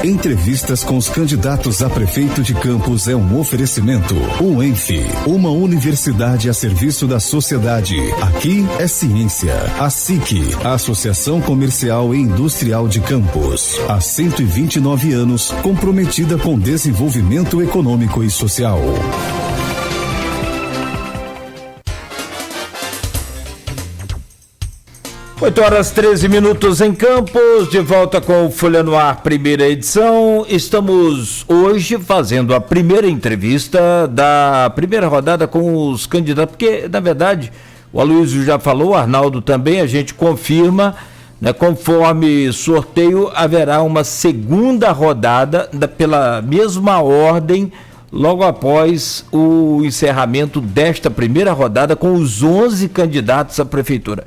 Entrevistas com os candidatos a prefeito de Campos é um oferecimento. UENF, uma universidade a serviço da sociedade. Aqui é ciência. A SIC, a Associação Comercial e Industrial de Campos. Há 129 anos, comprometida com desenvolvimento econômico e social. 8h13 em Campos, de volta com o Folha no Ar, primeira edição. Estamos hoje fazendo a primeira entrevista da primeira rodada com os candidatos, porque, na verdade, o Aloysio já falou, o Arnaldo também, a gente confirma, né, conforme sorteio, haverá uma segunda rodada pela mesma ordem, logo após o encerramento desta primeira rodada com os 11 candidatos à prefeitura.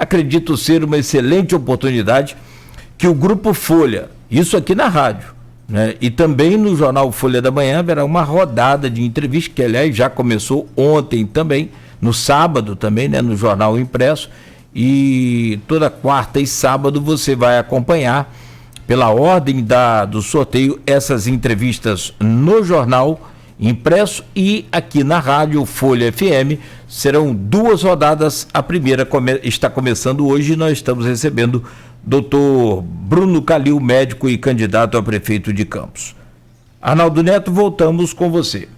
Acredito ser uma excelente oportunidade que o Grupo Folha, isso aqui na rádio, né, e também no jornal Folha da Manhã, haverá uma rodada de entrevistas, que aliás já começou ontem também, no sábado também, né, no jornal impresso, e toda quarta e sábado você vai acompanhar, pela ordem do sorteio, essas entrevistas no jornal impresso e aqui na rádio Folha FM. Serão 2 rodadas, a primeira está começando hoje e nós estamos recebendo Dr. Bruno Calil, médico e candidato a prefeito de Campos. Arnaldo Neto, voltamos com você.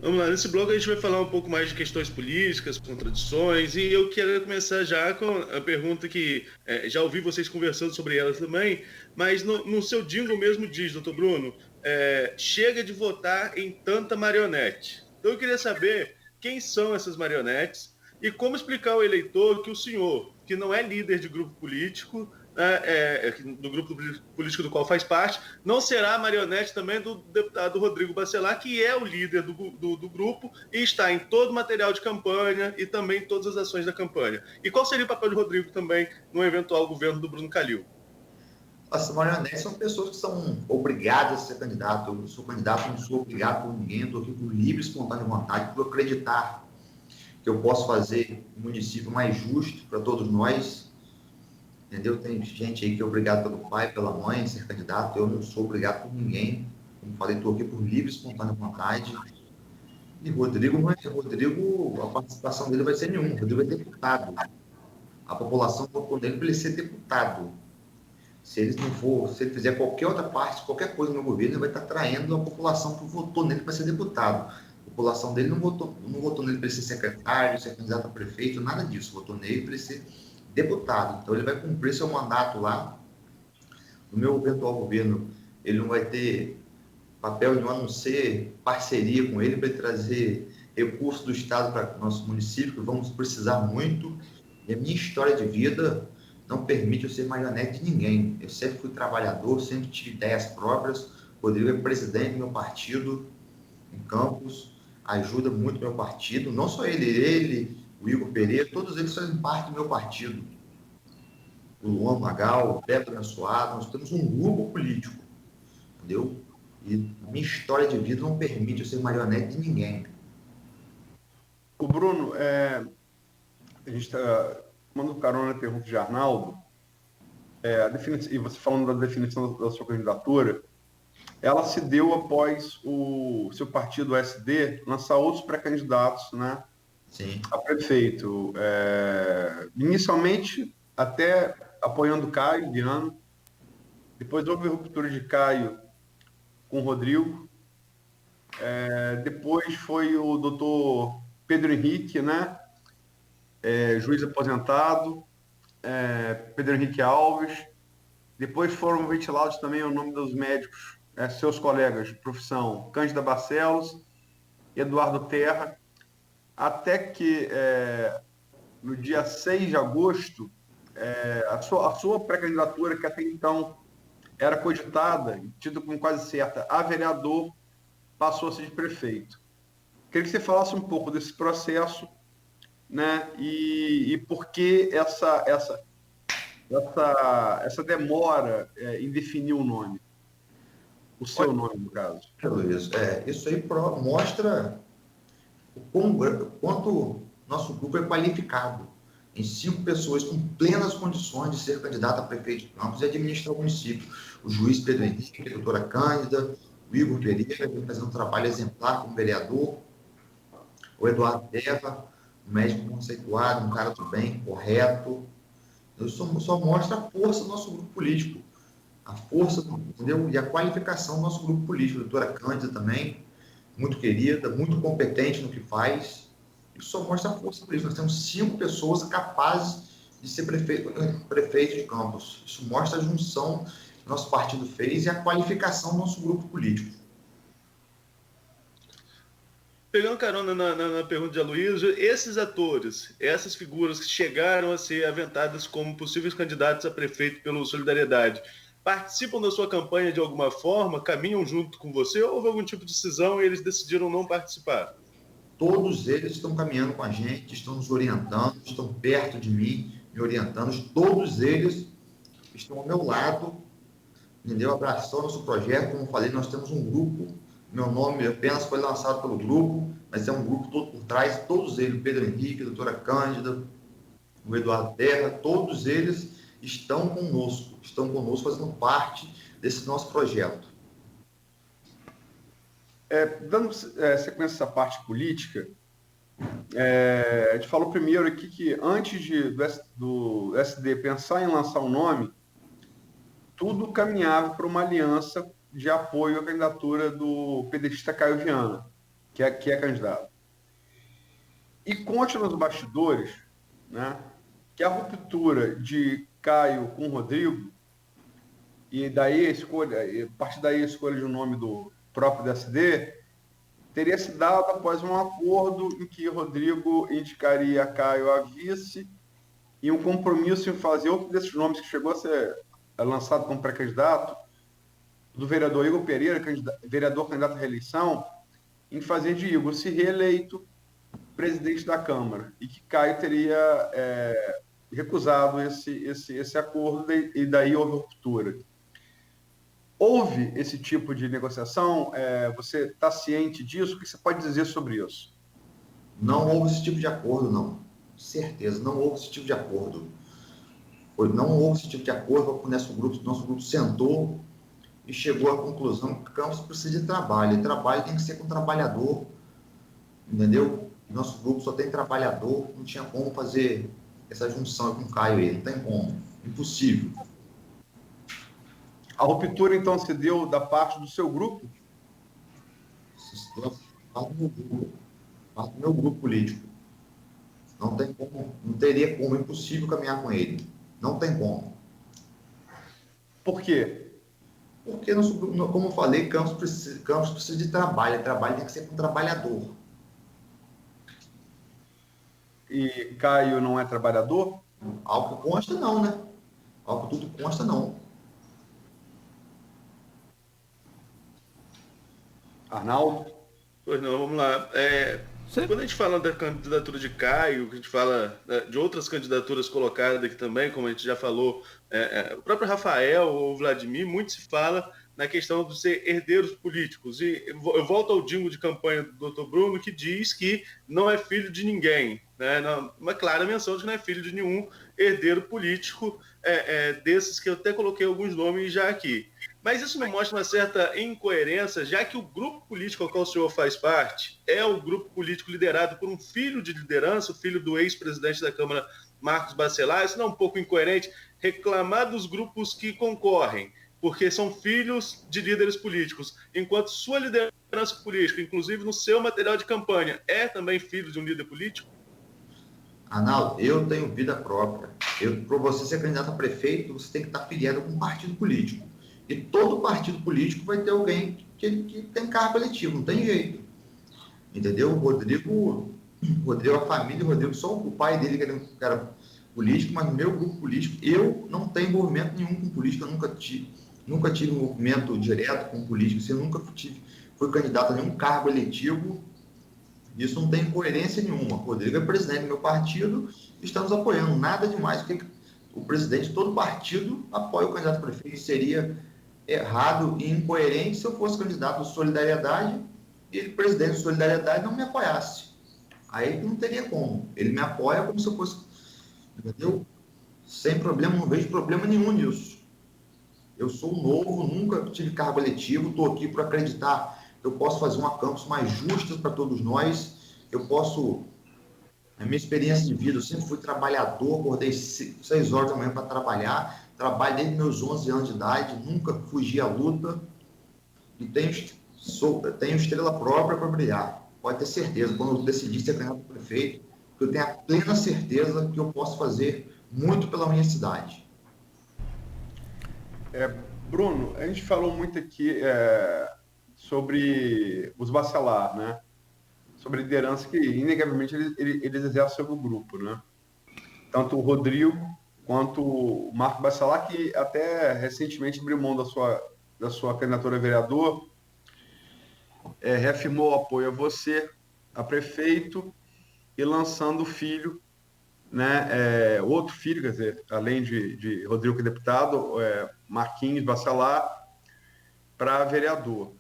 Vamos lá, nesse bloco a gente vai falar um pouco mais de questões políticas, contradições, e eu quero começar já com a pergunta que já ouvi vocês conversando sobre elas também, mas no seu jingle mesmo diz, doutor Bruno, chega de votar em tanta marionete. Então eu queria saber quem são essas marionetes e como explicar ao eleitor que o senhor, que não é líder de grupo político, do grupo político do qual faz parte, não será marionete também do deputado Rodrigo Bacelar, que é o líder do grupo e está em todo o material de campanha e também em todas as ações da campanha. E qual seria o papel de Rodrigo também no eventual governo do Bruno Calil? As marionetes são pessoas que são obrigadas a ser candidato. Eu sou candidato, não sou obrigado por ninguém, estou aqui por livre, espontânea vontade, por acreditar que eu posso fazer o município mais justo para todos nós. Entendeu? Tem gente aí que é obrigado pelo pai, pela mãe a ser candidato. Eu não sou obrigado por ninguém. Como falei, estou aqui por livre, espontânea vontade. E Rodrigo, a participação dele vai ser nenhuma. Rodrigo é deputado. A população votou nele para ele ser deputado. Se ele fizer qualquer outra parte, qualquer coisa no governo, ele vai estar traindo a população que votou nele para ser deputado. A população dele não votou nele para ele ser secretário, ser candidato a prefeito, nada disso. Votou nele para ele ser deputado. Então ele vai cumprir seu mandato lá. No meu eventual governo, ele não vai ter papel nenhum a não ser parceria com ele para ele trazer recursos do Estado para o nosso município, que vamos precisar muito. E a minha história de vida não permite eu ser marionete de ninguém. Eu sempre fui trabalhador, sempre tive ideias próprias. O Rodrigo é presidente do meu partido em Campos, ajuda muito o meu partido. Não só ele, o Igor Pereira, todos eles fazem parte do meu partido. O Luan Magal, o Beto Abençoado, nós temos um grupo político, entendeu? E a minha história de vida não permite eu ser marionete de ninguém. O Bruno, a gente está mandando carona na pergunta de Arnaldo, e você falando da definição da sua candidatura, ela se deu após o seu partido, o SD, lançar outros pré-candidatos, né? Sim. A prefeito. Inicialmente, até apoiando Caio Viano, depois houve ruptura de Caio com o Rodrigo, depois foi o doutor Pedro Henrique, né? Juiz aposentado, Pedro Henrique Alves. Depois foram ventilados também o nome dos médicos, seus colegas de profissão, Cândida Barcelos, Eduardo Terra, até que no dia 6 de agosto, a sua pré-candidatura, que até então era cogitada, tida como quase certa, a vereador, passou a ser de prefeito. Queria que você falasse um pouco desse processo, né? E por que essa demora em definir o nome, o seu nome, no caso. Isso aí mostra o quanto nosso grupo é qualificado. em 5 pessoas com plenas condições de ser candidato a prefeito de Campos e administrar o município. O juiz Pedro Henrique, a doutora Cândida, o Igor Pereira, que vem fazendo um trabalho exemplar como vereador, o Eduardo Terra, um médico conceituado, um cara do bem, correto. Isso só mostra a força do nosso grupo político, a força, entendeu? E a qualificação do nosso grupo político. A doutora Cândida também, muito querida, muito competente no que faz. Isso só mostra a força política. Nós temos 5 pessoas capazes de ser prefeito de Campos. Isso mostra a junção que nosso partido fez e a qualificação do nosso grupo político. Pegando carona na pergunta de Aloysio, esses atores, essas figuras que chegaram a ser aventadas como possíveis candidatos a prefeito pelo Solidariedade, participam da sua campanha de alguma forma? Caminham junto com você? Ou houve algum tipo de decisão e eles decidiram não participar? Todos eles estão caminhando com a gente, estão nos orientando, estão perto de mim, me orientando. Todos eles estão ao meu lado, entendeu? Abraçando o nosso projeto. Como eu falei, nós temos um grupo. Meu nome apenas foi lançado pelo grupo, mas é um grupo todo por trás. Todos eles, o Pedro Henrique, a doutora Cândida, o Eduardo Terra, todos eles estão conosco fazendo parte desse nosso projeto. Dando sequência a essa parte política, a gente falou primeiro aqui que antes do SD pensar em lançar um nome, tudo caminhava para uma aliança de apoio à candidatura do pedetista Caio Viana, que é candidato. E consta nos bastidores, né, que a ruptura de Caio com Rodrigo, e daí a partir daí a escolha de um nome do próprio PSD, teria se dado após um acordo em que Rodrigo indicaria Caio a vice e um compromisso em fazer outro desses nomes que chegou a ser lançado como pré-candidato, do vereador Igor Pereira, vereador candidato à reeleição, em fazer de Igor se reeleito presidente da Câmara, e que Caio teria recusado esse acordo, e daí houve ruptura. Houve esse tipo de negociação? Você está ciente disso? O que você pode dizer sobre isso? Não houve esse tipo de acordo, não. Certeza, não houve esse tipo de acordo. Não houve esse tipo de acordo. Nosso grupo sentou e chegou à conclusão que Campos precisa de trabalho. E trabalho tem que ser com trabalhador, entendeu? Nosso grupo só tem trabalhador, não tinha como fazer essa junção com o Caio aí, não tem como. Impossível. A ruptura, então, se deu da parte do seu grupo? Se deu da parte do meu grupo político. Não tem como, não teria como, é impossível caminhar com ele. Não tem como. Por quê? Porque, como eu falei, Campos precisa de trabalho. Trabalho tem que ser com trabalhador. E Caio não é trabalhador? Ao que consta, não, né? Ao que tudo consta, não. Arnaldo? Pois não, vamos lá. Quando a gente fala da candidatura de Caio, a gente fala de outras candidaturas colocadas aqui também, como a gente já falou, o próprio Rafael ou Vladimir, muito se fala na questão de ser herdeiros políticos. E eu volto ao jingle de campanha do Dr. Bruno, que diz que não é filho de ninguém, né? Uma clara menção de que não é filho de nenhum herdeiro político, desses que eu até coloquei alguns nomes já aqui. Mas isso não mostra uma certa incoerência, já que o grupo político ao qual o senhor faz parte é o grupo político liderado por um filho de liderança, o filho do ex-presidente da Câmara, Marcos Bacelar. Isso não é um pouco incoerente reclamar dos grupos que concorrem, porque são filhos de líderes políticos, enquanto sua liderança política, inclusive no seu material de campanha, é também filho de um líder político? Arnaldo, eu tenho vida própria. Para você ser candidato a prefeito, você tem que estar filiado com um partido político. E todo partido político vai ter alguém que tem cargo eletivo, não tem jeito. Entendeu? O Rodrigo, a família do Rodrigo, só o pai dele que era político, mas no meu grupo político, eu não tenho envolvimento nenhum com política, eu nunca tive envolvimento direto com política, eu nunca fui candidato a nenhum cargo eletivo. Isso não tem coerência nenhuma. O Rodrigo é presidente do meu partido, estamos apoiando, nada demais. O presidente de todo partido apoia o candidato a prefeito. Seria errado e incoerente se eu fosse candidato de Solidariedade e ele, presidente de Solidariedade, não me apoiasse. Aí não teria como. Ele me apoia como se eu fosse entendeu? Sem problema, não vejo problema nenhum nisso. Eu sou novo, nunca tive cargo eletivo, estou aqui para acreditar que eu posso fazer uma campus mais justa para todos nós, eu posso... A minha experiência de vida, eu sempre fui trabalhador, acordei 6 horas da manhã para trabalhar, trabalho desde meus 11 anos de idade, nunca fugi à luta e tenho estrela própria para brilhar. Pode ter certeza, quando eu decidi ser candidato a prefeito, eu tenho a plena certeza que eu posso fazer muito pela minha cidade. Bruno, a gente falou muito aqui sobre os bacelar, né? Sobre a liderança que, inegavelmente, eles exercem sobre o grupo, né? Tanto o Rodrigo quanto o Marco Bacelar, que até recentemente abriu mão da sua candidatura a vereador, reafirmou o apoio a você, a prefeito, e lançando o filho, né? Outro filho, quer dizer, além de Rodrigo, que é deputado, Marquinhos Bacelar, para vereador.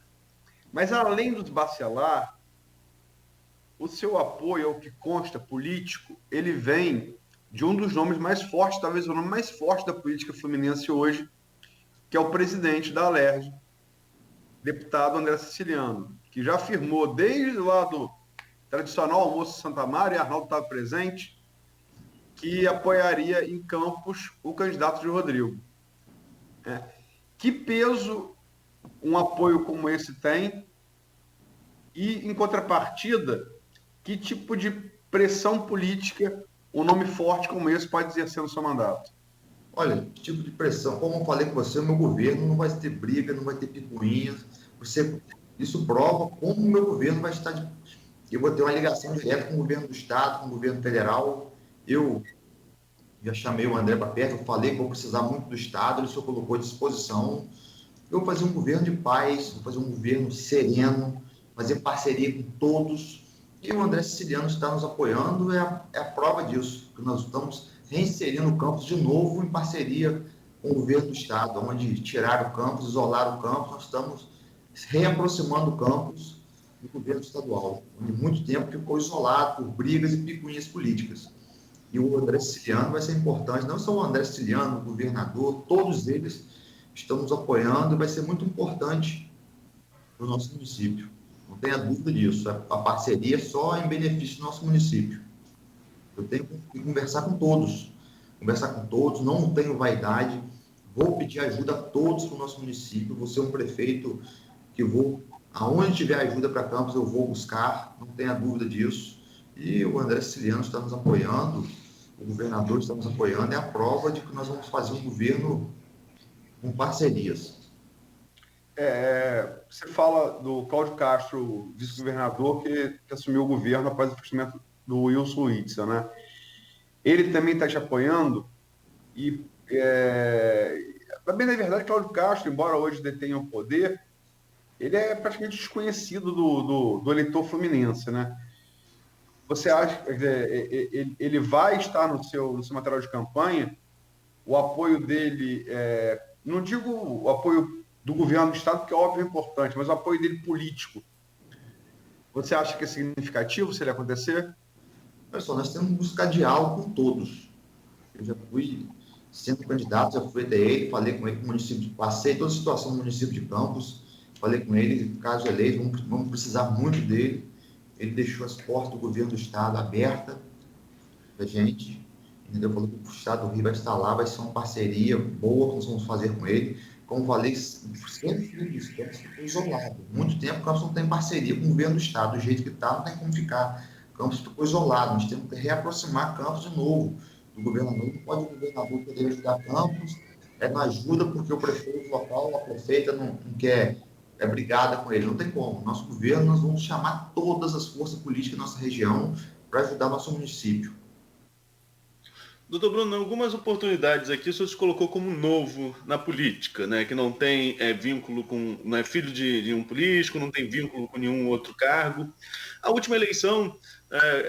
Mas, além dos Bacelar, o seu apoio, ao que consta político, ele vem de um dos nomes mais fortes, talvez o nome mais forte da política fluminense hoje, que é o presidente da Alerj, deputado André Siciliano, que já afirmou desde lá do tradicional almoço Santa Mária, e Arnaldo estava presente, que apoiaria em Campos o candidato de Rodrigo. Que peso um apoio como esse tem? E, em contrapartida, que tipo de pressão política um nome forte como esse pode exercer no seu mandato? Olha, tipo de pressão, como eu falei com você, o meu governo não vai ter briga, não vai ter picuinhas. Isso prova como o meu governo vai estar... Eu vou ter uma ligação direta com o governo do Estado, com o governo federal. Eu já chamei o André para perto, eu falei que vou precisar muito do Estado, ele só colocou à disposição. Eu vou fazer um governo de paz, vou fazer um governo sereno, fazer parceria com todos. E o André Siciliano está nos apoiando, é a prova disso, que nós estamos reinserindo o campus de novo em parceria com o governo do Estado, onde tiraram o campus, isolaram o campus, nós estamos reaproximando o campus do governo estadual, onde muito tempo ficou isolado por brigas e picuinhas políticas. E o André Siciliano vai ser importante, não só o André Siciliano, o governador, todos eles estão nos apoiando e vai ser muito importante para o nosso município. Não tenha dúvida disso. A parceria é só em benefício do nosso município. Eu tenho que conversar com todos. Não tenho vaidade. Vou pedir ajuda a todos para o nosso município. Vou ser um prefeito que aonde tiver ajuda para Campos, eu vou buscar. Não tenha dúvida disso. E o André Siciliano está nos apoiando, o governador está nos apoiando. É a prova de que nós vamos fazer um governo com parcerias. Você fala do Cláudio Castro, vice-governador, que assumiu o governo após o afastamento do Wilson Witzel, né? Ele também está te apoiando e, bem na verdade, Cláudio Castro, embora hoje detenha o poder, ele é praticamente desconhecido do eleitor fluminense, né? Você acha que ele vai estar no seu material de campanha? O apoio dele, não digo o apoio do governo do Estado, que é óbvio é importante, mas o apoio dele político, você acha que é significativo se ele acontecer? Pessoal, nós temos que buscar diálogo com todos. Eu já fui sendo candidato, já fui até ele, falei com ele, passei toda a situação do município de Campos, falei com ele, caso eleito, vamos precisar muito dele. Ele deixou as portas do governo do Estado abertas para a gente, entendeu? Falou que o Estado do Rio vai estar lá, vai ser uma parceria boa que nós vamos fazer com ele. Como falei, sempre isso, Campos ficou isolado. Muito tempo Campos não tem parceria com o governo do Estado. Do jeito que está, não tem como ficar. Campos ficou isolado. Nós temos que reaproximar Campos de novo do governador. Não pode o governador poder ajudar Campos, não ajuda porque o prefeito local, a prefeita não quer, é brigada com ele. Não tem como. Nosso governo, nós vamos chamar todas as forças políticas da nossa região para ajudar nosso município. Doutor Bruno, em algumas oportunidades aqui o senhor se colocou como novo na política, né? Que não tem vínculo com... não é filho de um político, não tem vínculo com nenhum outro cargo. A última eleição,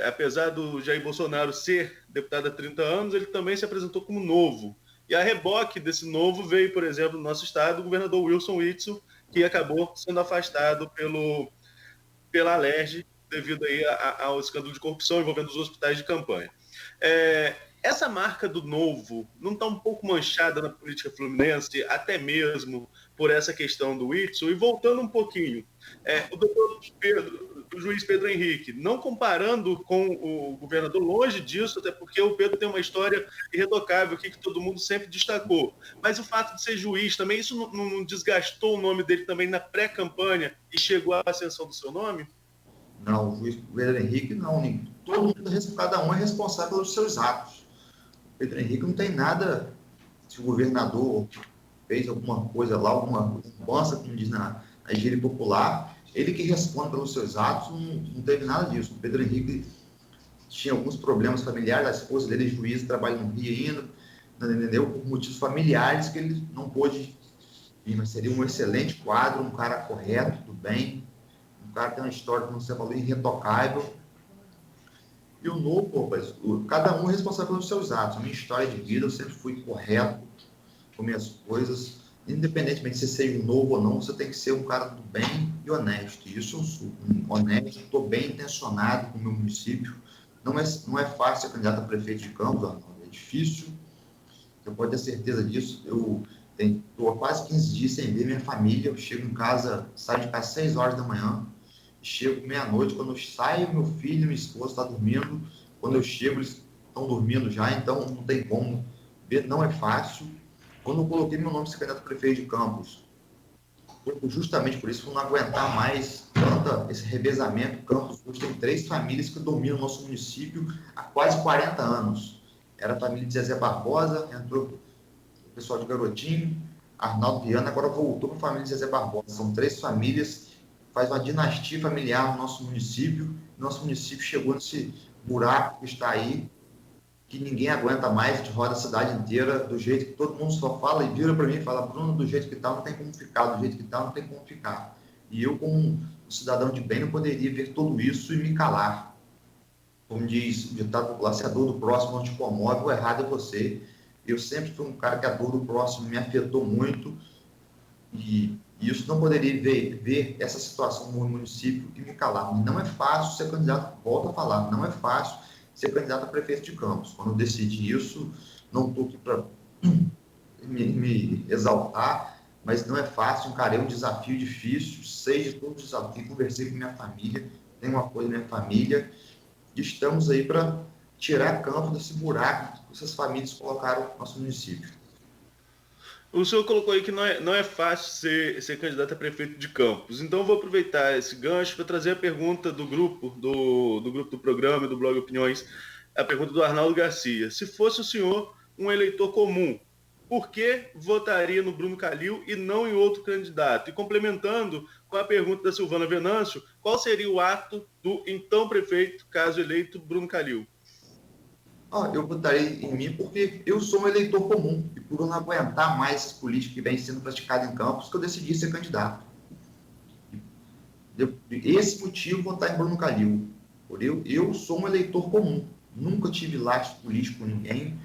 apesar do Jair Bolsonaro ser deputado há 30 anos, ele também se apresentou como novo. E a reboque desse novo veio, por exemplo, no nosso estado, o governador Wilson Witzel, que acabou sendo afastado pela Alerj devido aí ao escândalo de corrupção envolvendo os hospitais de campanha. Essa marca do novo não está um pouco manchada na política fluminense, até mesmo por essa questão do Whitson? E voltando um pouquinho, o juiz Pedro Henrique, não comparando com o governador, longe disso, até porque o Pedro tem uma história irretocável aqui que todo mundo sempre destacou. Mas o fato de ser juiz também, isso não desgastou o nome dele também na pré-campanha e chegou à ascensão do seu nome? Não, o juiz Pedro Henrique não. Todo mundo, cada um é responsável pelos seus atos. O Pedro Henrique não tem nada, se o governador fez alguma coisa lá, alguma lambança, como diz na gíria popular, ele que responde pelos seus atos, não teve nada disso. O Pedro Henrique tinha alguns problemas familiares, a esposa dele é juiz, trabalha no Rio ainda, entendeu? Por motivos familiares que ele não pôde vir, mas seria um excelente quadro, um cara correto, do bem, um cara que tem uma história, como você falou, irretocável. E o novo, rapaz, cada um é responsável pelos seus atos. A minha história de vida, eu sempre fui correto com minhas coisas. Independentemente de você ser novo ou não, você tem que ser um cara do bem e honesto. E isso eu sou honesto, estou bem intencionado com o meu município. Não é fácil ser candidato a prefeito de Campos, é difícil. Você pode ter certeza disso. Eu estou há quase 15 dias sem ver minha família. Eu chego em casa, saio de casa às 6 horas da manhã. Chego meia-noite, quando eu saio, meu filho e minha esposa estão dormindo. Quando eu chego, eles estão dormindo já, então não tem como ver, não é fácil. Quando eu coloquei meu nome de candidato a prefeito de Campos, justamente por isso, por não aguentar mais esse revezamento. Campos hoje tem 3 famílias que dominam o nosso município há quase 40 anos. Era a família de Zezé Barbosa, entrou o pessoal de Garotinho, Arnaldo Viana, agora voltou para a família de Zezé Barbosa. São 3 famílias, faz uma dinastia familiar no nosso município. Nosso município chegou nesse buraco que está aí, que ninguém aguenta mais, a gente roda a cidade inteira do jeito que todo mundo só fala e vira para mim e fala: Bruno, do jeito que está não tem como ficar, do jeito que está não tem como ficar. E eu, como um cidadão de bem, não poderia ver tudo isso e me calar. Como diz o ditado popular, se a dor do próximo não te comove, o errado é você. Eu sempre fui um cara que a dor do próximo me afetou muito e isso não poderia ver essa situação no município e me calar. Não é fácil ser candidato, volto a falar, não é fácil ser candidato a prefeito de Campos. Quando eu decidi isso, não estou aqui para me exaltar, mas não é fácil, encarei um desafio difícil, sei de todo o desafio, conversei com minha família, tenho o apoio da minha família, e estamos aí para tirar Campos desse buraco que essas famílias colocaram no nosso município. O senhor colocou aí que não é fácil ser candidato a prefeito de Campos. Então eu vou aproveitar esse gancho para trazer a pergunta do grupo do programa e do blog Opiniões, a pergunta do Arnaldo Garcia. Se fosse o senhor um eleitor comum, por que votaria no Bruno Calil e não em outro candidato? E complementando com a pergunta da Silvana Venâncio, qual seria o ato do então prefeito, caso eleito, Bruno Calil? Eu votarei em mim porque eu sou um eleitor comum e por não aguentar mais essas políticas que vêm sendo praticadas em Campos, que eu decidi ser candidato. Esse motivo, votar em Bruno Calil. Eu sou um eleitor comum, nunca tive laço político com ninguém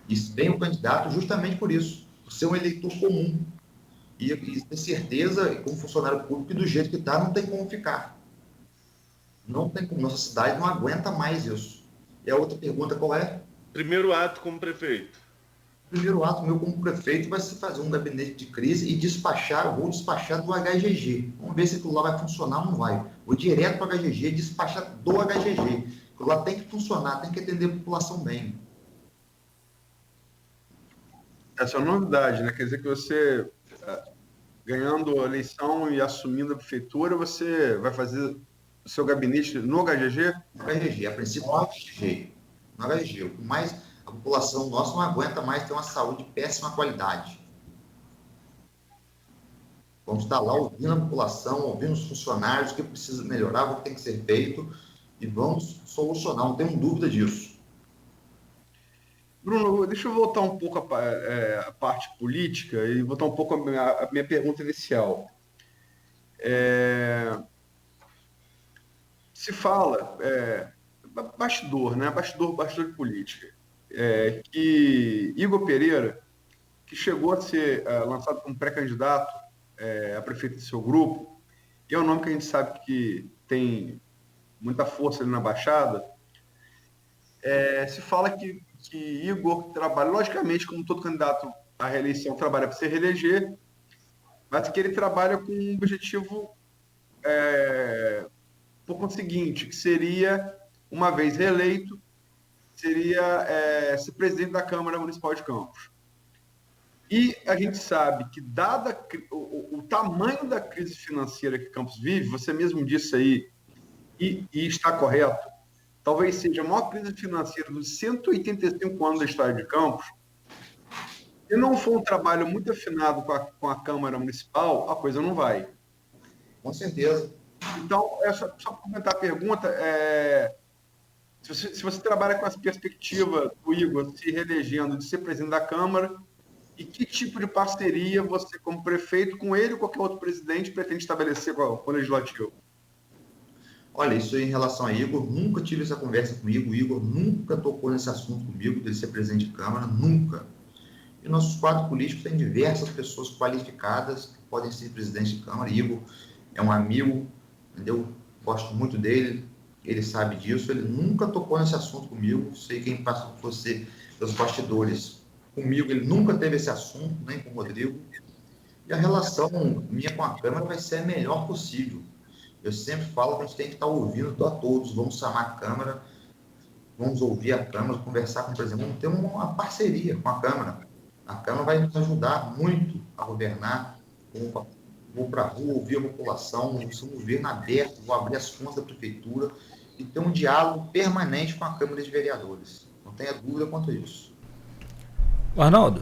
e venho candidato justamente por isso, por ser um eleitor comum e ter certeza, como funcionário público, que do jeito que está não tem como ficar. Não tem como, nossa cidade não aguenta mais isso. E a outra pergunta qual é? Primeiro ato como prefeito. O primeiro ato meu como prefeito vai ser fazer um gabinete de crise e vou despachar do HGG. Vamos ver se aquilo lá vai funcionar ou não vai. Vou direto para o HGG e despachar do HGG. Aquilo lá tem que funcionar, tem que atender a população bem. Essa é uma novidade, né? Quer dizer que você, ganhando a eleição e assumindo a prefeitura, você vai fazer o seu gabinete no HGG? No HGG, a princípio no HGG. No HGG. Mas a população nossa não aguenta mais ter uma saúde de péssima qualidade. Vamos estar lá ouvindo a população, ouvindo os funcionários, o que precisa melhorar, o que tem que ser feito, e vamos solucionar, não tenho dúvida disso. Bruno, deixa eu voltar um pouco a parte política e voltar um pouco a minha pergunta inicial. Se fala, bastidor, né? Bastidor de política, que Igor Pereira, que chegou a ser lançado como pré-candidato a prefeito do seu grupo, e é um nome que a gente sabe que tem muita força ali na Baixada, se fala que que Igor trabalha, logicamente, como todo candidato à reeleição trabalha para se reeleger, mas que ele trabalha com um objetivo por conseguinte, que seria, uma vez reeleito, seria ser presidente da Câmara Municipal de Campos. E a gente sabe que, dada o tamanho da crise financeira que Campos vive, você mesmo disse aí, e está correto, talvez seja a maior crise financeira dos 185 anos da história de Campos. Se não for um trabalho muito afinado com a Câmara Municipal, a coisa não vai. Com certeza. Então, só para comentar a pergunta, se você trabalha com essa perspectiva do Igor se reelegendo, de ser presidente da Câmara, e que tipo de parceria você, como prefeito, com ele ou qualquer outro presidente, pretende estabelecer com o Legislativo? Olha, isso em relação a Igor, nunca tive essa conversa comigo, o Igor nunca tocou nesse assunto comigo, dele ser presidente de Câmara, nunca. E nossos quadros políticos têm diversas pessoas qualificadas que podem ser presidente de Câmara. Igor é um amigo, entendeu? Gosto muito dele, ele sabe disso, ele nunca tocou nesse assunto comigo, sei quem passa por você, dos bastidores. Comigo ele nunca teve esse assunto, nem com o Rodrigo. E a relação minha com a Câmara vai ser a melhor possível. Eu sempre falo que a gente tem que estar ouvindo a todos, vamos chamar a Câmara, vamos ouvir a Câmara, conversar com o presidente, vamos ter uma parceria com a Câmara. A Câmara vai nos ajudar muito a governar. Vou para a rua, ouvir a população, vou um governo aberto, vou abrir as contas da Prefeitura e ter um diálogo permanente com a Câmara de Vereadores. Não tenha dúvida quanto a isso. Arnaldo,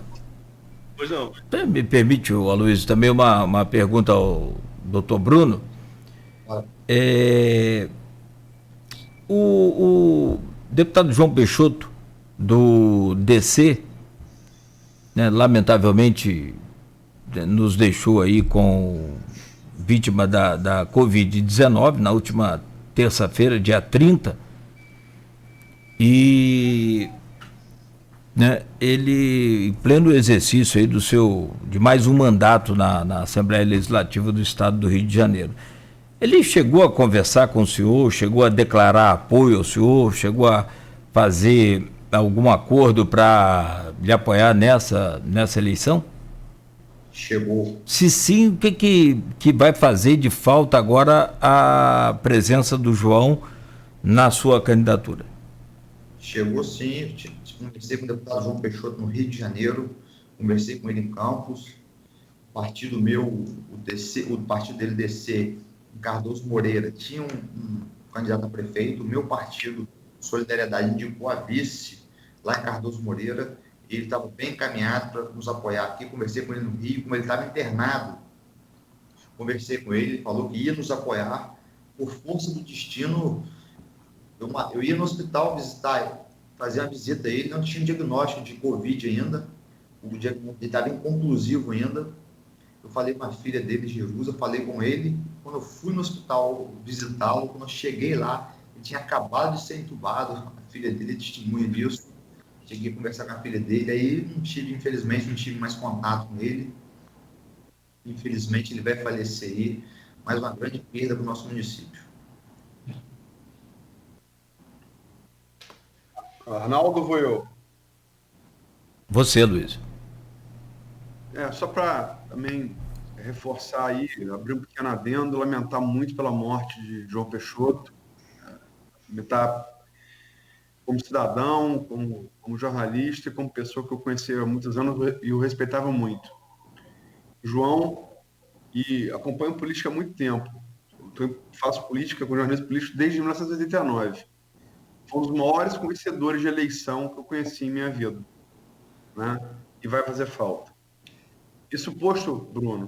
Pois não. me permite, Aloysio, também uma pergunta ao doutor Bruno. O deputado João Peixoto, do DC, né, lamentavelmente nos deixou aí com vítima da Covid-19 na última terça-feira, dia 30, e né, ele, em pleno exercício aí de mais um mandato na Assembleia Legislativa do Estado do Rio de Janeiro. Ele chegou a conversar com o senhor, chegou a declarar apoio ao senhor, chegou a fazer algum acordo para lhe apoiar nessa eleição? Chegou. Se sim, o que vai fazer de falta agora a presença do João na sua candidatura? Chegou sim, conversei com o deputado João Peixoto no Rio de Janeiro, conversei com ele em Campos, o partido meu, o partido dele, DC, em Cardoso Moreira, tinha um candidato a prefeito, o meu partido, Solidariedade, indicou a vice lá em Cardoso Moreira, e ele estava bem encaminhado para nos apoiar aqui. Conversei com ele no Rio, como ele estava internado, conversei com ele, ele falou que ia nos apoiar. Por força do destino, eu ia no hospital visitar, fazer uma visita a ele, não tinha um diagnóstico de Covid ainda, ele estava inconclusivo ainda. Eu falei com a filha dele, Jerusa, falei com ele. Quando eu fui no hospital visitá-lo, quando eu cheguei lá, ele tinha acabado de ser entubado, a filha dele testemunha disso. Cheguei a conversar com a filha dele, aí infelizmente, não tive mais contato com ele. Infelizmente, ele vai falecer aí, mais uma grande perda para o nosso município. Arnaldo, vou eu. Você, Luiz. Só para também reforçar aí, abrir um pequeno adendo, lamentar muito pela morte de João Peixoto, lamentar como cidadão, como jornalista e como pessoa que eu conheci há muitos anos e o respeitava muito. João, e acompanho política há muito tempo, faço política com jornalismo político desde 1989. Foi um dos maiores conhecedores de eleição que eu conheci em minha vida, né? E vai fazer falta. Isso posto, Bruno,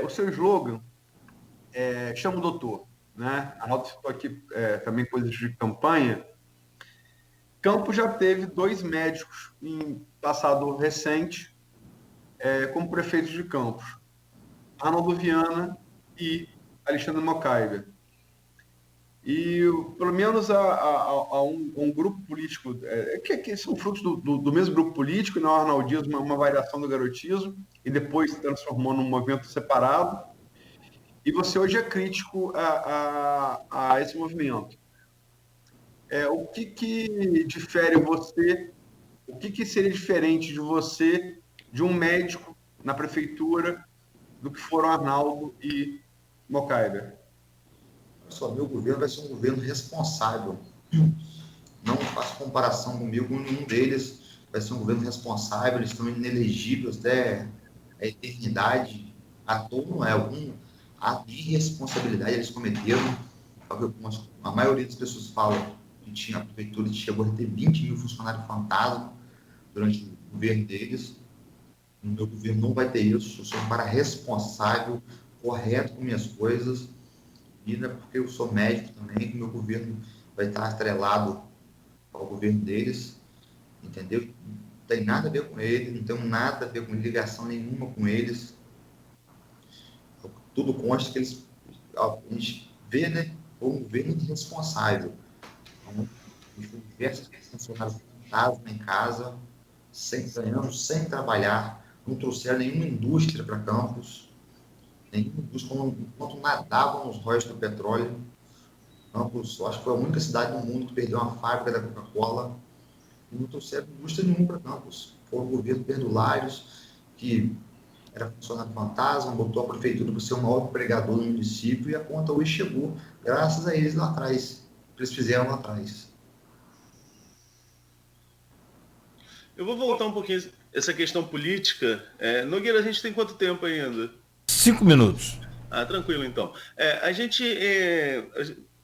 o seu slogan chama o doutor, né? Arnaldo citou aqui também coisas de campanha. Campos já teve 2 médicos em passado recente como prefeitos de Campos, Arnaldo Viana e Alexandre Mocaibe. E pelo menos a um grupo político, que são frutos do mesmo grupo político, não o arnaldismo, uma variação do garotismo, e depois se transformou num movimento separado. E você hoje é crítico a esse movimento. O que difere você, o que seria diferente de você, de um médico na prefeitura, do que foram Arnaldo e Mocaiber? Só meu governo vai ser um governo responsável. Não faço comparação comigo com nenhum deles. Vai ser um governo responsável, eles estão inelegíveis até a eternidade. À toa não é algum ato de irresponsabilidade eles cometeram. A maioria das pessoas falam que a prefeitura chegou a ter 20 mil funcionários fantasma durante o governo deles. No meu governo não vai ter isso. Eu sou um cara responsável, correto com minhas coisas. E não é porque eu sou médico também que meu governo vai estar atrelado ao governo deles, entendeu? Não tem nada a ver com eles, não tenho nada a ver com ligação nenhuma com eles. Tudo consta que eles, a gente vê, né, como um governo responsável. Então, diversos funcionários fantasma em casa, ganhando, sem trabalhar, não trouxeram nenhuma indústria para Campos, nenhuma indústria, enquanto nadavam nos royalties do petróleo. Campos, acho que foi a única cidade do mundo que perdeu uma fábrica da Coca-Cola e não trouxeram indústria nenhuma para Campos. Foi o governo Perdulários, que era funcionário fantasma, botou a prefeitura para ser o maior empregador do município e a conta hoje chegou, graças a eles lá atrás, que eles fizeram lá atrás. Eu vou voltar um pouquinho essa questão política. Nogueira, a gente tem quanto tempo ainda? 5 minutos. Tranquilo, então.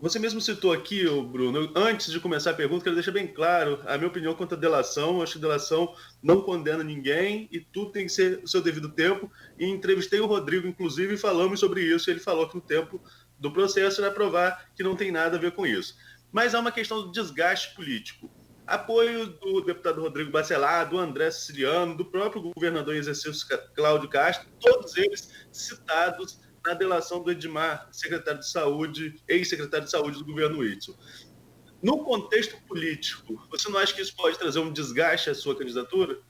Você mesmo citou aqui, Bruno, antes de começar a pergunta, quero deixar bem claro a minha opinião quanto à delação. Eu acho que delação não condena ninguém e tudo tem que ser o seu devido tempo. E entrevistei o Rodrigo, inclusive, e falamos sobre isso. Ele falou que no tempo do processo vai provar que não tem nada a ver com isso. Mas há uma questão do desgaste político. Apoio do deputado Rodrigo Bacelar, do André Siciliano, do próprio governador em exercício Cláudio Castro, todos eles citados na delação do Edmar, secretário de Saúde, ex-secretário de Saúde do governo Whitson. No contexto político, você não acha que isso pode trazer um desgaste à sua candidatura?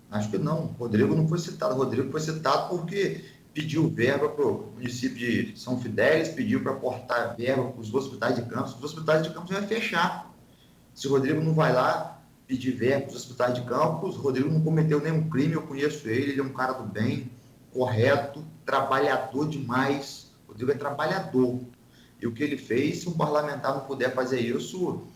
Acho que não. O Rodrigo não foi citado. O Rodrigo foi citado porque pediu verba para o município de São Fidélis, pediu para aportar verba para os hospitais de Campos. Os hospitais de Campos vai fechar. Se o Rodrigo não vai lá pedir verba para os hospitais de Campos, o Rodrigo não cometeu nenhum crime, eu conheço ele é um cara do bem, correto, trabalhador demais. O Rodrigo é trabalhador. E o que ele fez, se um parlamentar não puder fazer isso,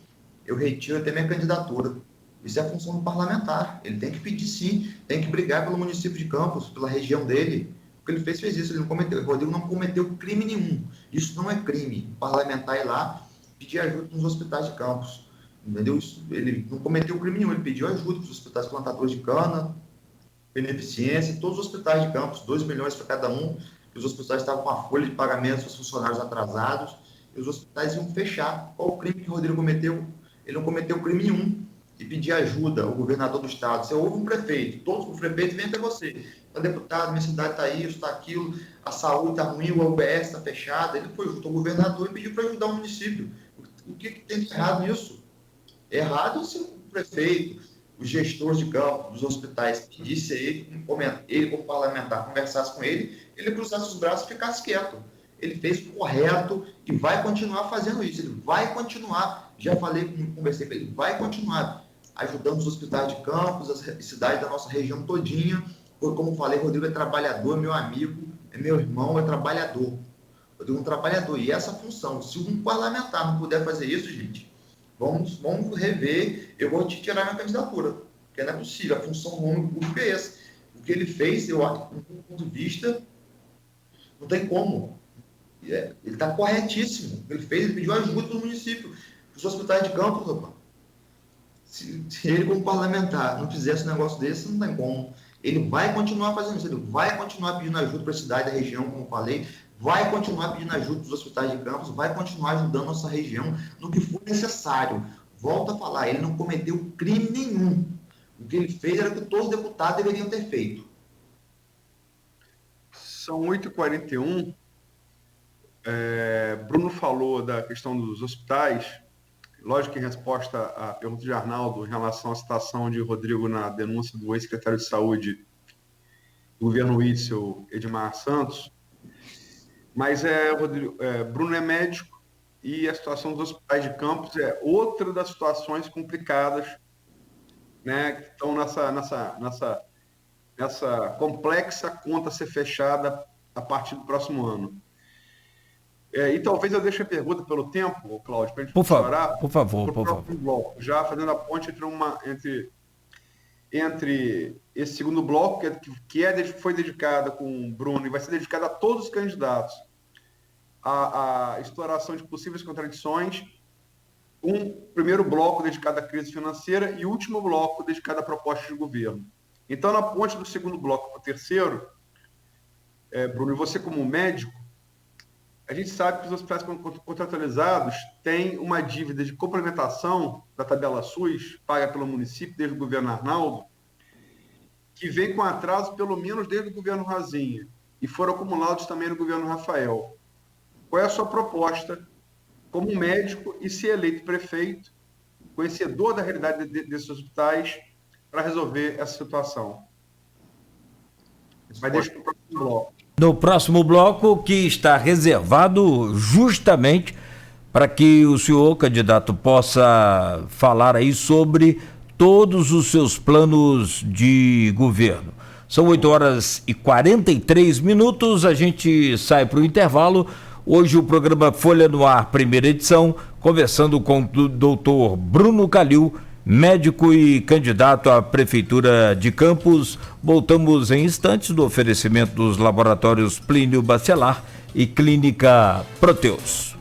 eu retiro até minha candidatura. Isso é a função do parlamentar. Ele tem que pedir sim, tem que brigar pelo município de Campos, pela região dele. O que ele fez isso. Ele não cometeu, o Rodrigo não cometeu crime nenhum. Isso não é crime. O parlamentar ir lá pedir ajuda nos hospitais de Campos. Entendeu? Ele não cometeu crime nenhum. Ele pediu ajuda para os hospitais plantadores de cana, beneficência, todos os hospitais de Campos, 2 milhões para cada um. Os hospitais estavam com a folha de pagamento dos funcionários atrasados e os hospitais iam fechar. Qual o crime que o Rodrigo cometeu? Ele não cometeu crime nenhum. E pedir ajuda ao governador do estado. Você ouve um prefeito, todos os prefeitos vêm até você. Está deputado, minha cidade está isso, está aquilo, a saúde está ruim, o UBS está fechada. Ele foi junto ao governador e pediu para ajudar o município. O que tem de errado nisso? Errado se o prefeito, os gestores de campo, dos hospitais, pedisse a ele como parlamentar, conversasse com ele cruzasse os braços e ficasse quieto. Ele fez o correto e vai continuar fazendo isso. Ele vai continuar, já falei, conversei com ele, vai continuar ajudando os hospitais de Campos, as cidades da nossa região todinha. Como falei, Rodrigo é trabalhador, meu amigo, é meu irmão, é trabalhador. Rodrigo é um trabalhador. E essa função, se um parlamentar não puder fazer isso, gente, vamos rever, eu vou te tirar minha candidatura, porque não é possível, a função do homem público é essa. O que ele fez, eu acho, do meu ponto de vista, não tem como. Ele está corretíssimo. O que ele fez, ele pediu ajuda do município, dos hospitais de Campos, rapaz. Se ele, como parlamentar, não fizesse um negócio desse, não tem como. Ele vai continuar fazendo isso, ele vai continuar pedindo ajuda para a cidade, da região, como eu falei, vai continuar pedindo ajuda dos hospitais de Campos, vai continuar ajudando a nossa região no que for necessário. Volto a falar, ele não cometeu crime nenhum. O que ele fez era o que todos os deputados deveriam ter feito. São 8h41. Bruno falou da questão dos hospitais. Lógico que em resposta à pergunta de Arnaldo em relação à citação de Rodrigo na denúncia do ex-secretário de Saúde do governo Whitson, Edmar Santos, mas Bruno é médico e a situação dos hospitais de campus é outra das situações complicadas, né, que estão nessa complexa conta a ser fechada a partir do próximo ano. E talvez eu deixe a pergunta pelo tempo, Cláudio, para a gente explorar. Por favor. Bloco, já fazendo a ponte entre esse segundo bloco, foi dedicado com o Bruno e vai ser dedicado a todos os candidatos à exploração de possíveis contradições, um primeiro bloco dedicado à crise financeira e o último bloco dedicado a propostas de governo. Então, na ponte do segundo bloco para o terceiro, Bruno, e você como médico, a gente sabe que os hospitais contratualizados têm uma dívida de complementação da tabela SUS, paga pelo município desde o governo Arnaldo, que vem com atraso pelo menos desde o governo Razinha, e foram acumulados também no governo Rafael. Qual é a sua proposta como médico e se eleito prefeito, conhecedor da realidade desses hospitais, para resolver essa situação? Vai deixar para o próximo bloco. No próximo bloco, que está reservado justamente para que o senhor, candidato, possa falar aí sobre todos os seus planos de governo. São 8h43, a gente sai para o intervalo. Hoje o programa Folha no Ar, primeira edição, conversando com o doutor Bruno Calil, médico e candidato à Prefeitura de Campos. Voltamos em instantes do oferecimento dos laboratórios Plínio Bacelar e Clínica Proteus.